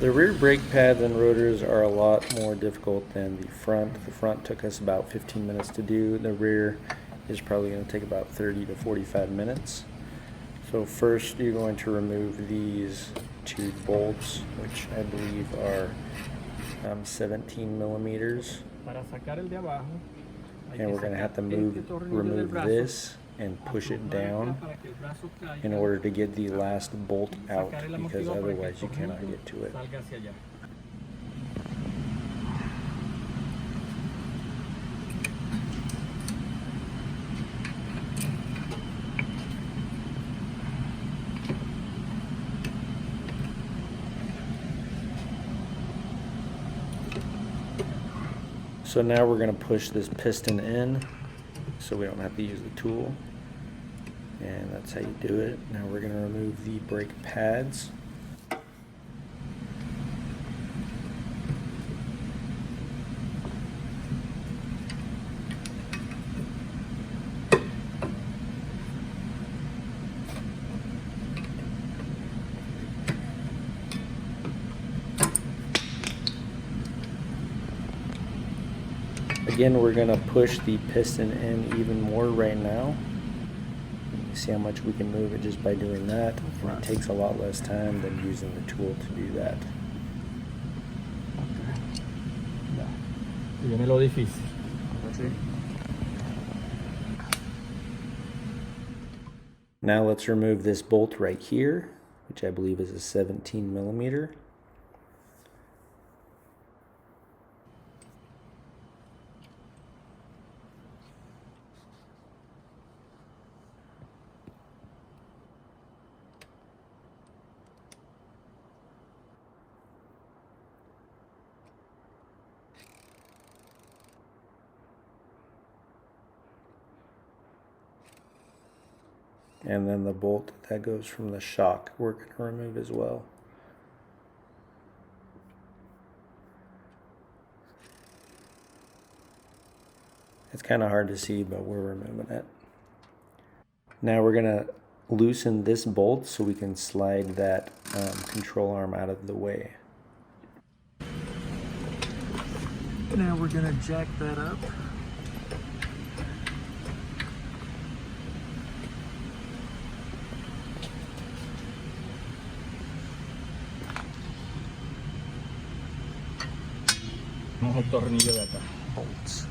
The rear brake pads and rotors are a lot more difficult than the front. The front took us about 15 minutes to do. The rear is probably going to take about 30 to 45 minutes. So first you're going to remove these two bolts, which I believe are 17 millimeters. And we're going to have to remove this and push it down in order to get the last bolt out, because otherwise you cannot get to it. So now we're going to push this piston in so we don't have to use the tool. And that's how you do it. Now we're going to remove the brake pads. Again, we're going to push the piston in even more right now. See how much we can move it just by doing that. And it takes a lot less time than using the tool to do that. Viene lo difícil. Now let's remove this bolt right here, which I believe is a 17 millimeter. And then the bolt that goes from the shock we're going to remove as well. It's kind of hard to see, but we're removing it. Now we're going to loosen this bolt so we can slide that control arm out of the way. Now we're going to jack that up. El tornillo de acá. Bolts.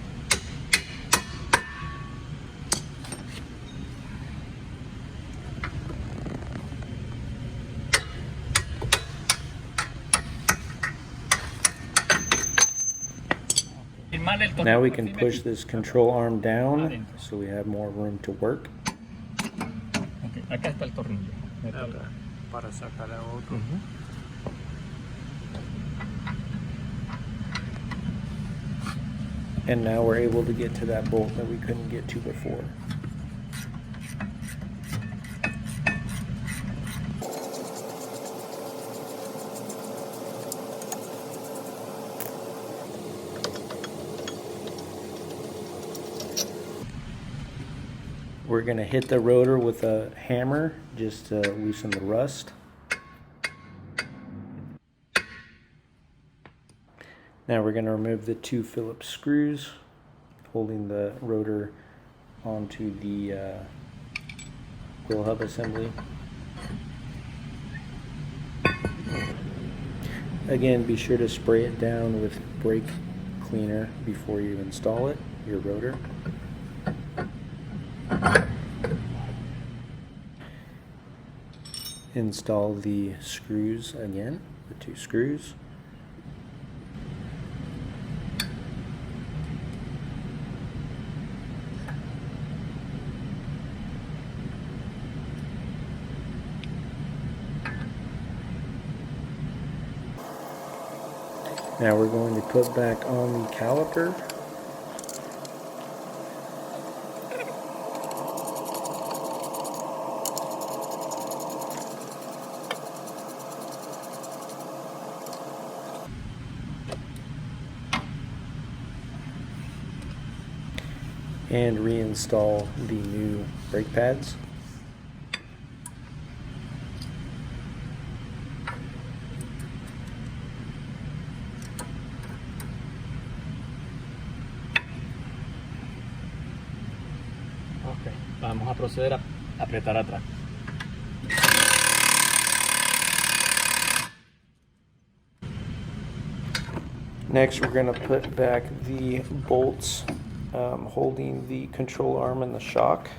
Now we can push this control arm down so we have more room to work. Okay, acá está el tornillo. Para sacar a otro. And now we're able to get to that bolt that we couldn't get to before. We're going to hit the rotor with a hammer just to loosen the rust. Now we're going to remove the two Phillips screws holding the rotor onto the wheel hub assembly. Again, be sure to spray it down with brake cleaner before you install it, your rotor. Install the screws again, the two screws. Now we're going to put back on the caliper. And reinstall the new brake pads. Ok, vamos a proceder a apretar atrás. Next, we're going to put back the bolts holding the control arm and the shock.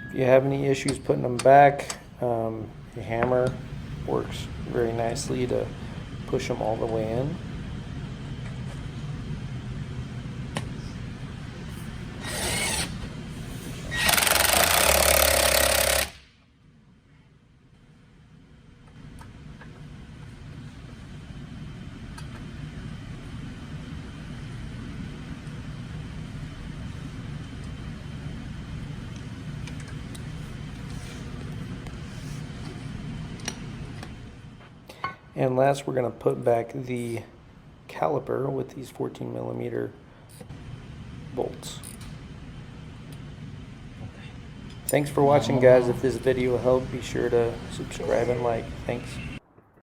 If you have any issues putting them back, the hammer works very nicely to push them all the way in. And last, we're going to put back the caliper with these 14mm bolts. Thanks for watching, guys. If this video helped, be sure to subscribe and like. Thanks.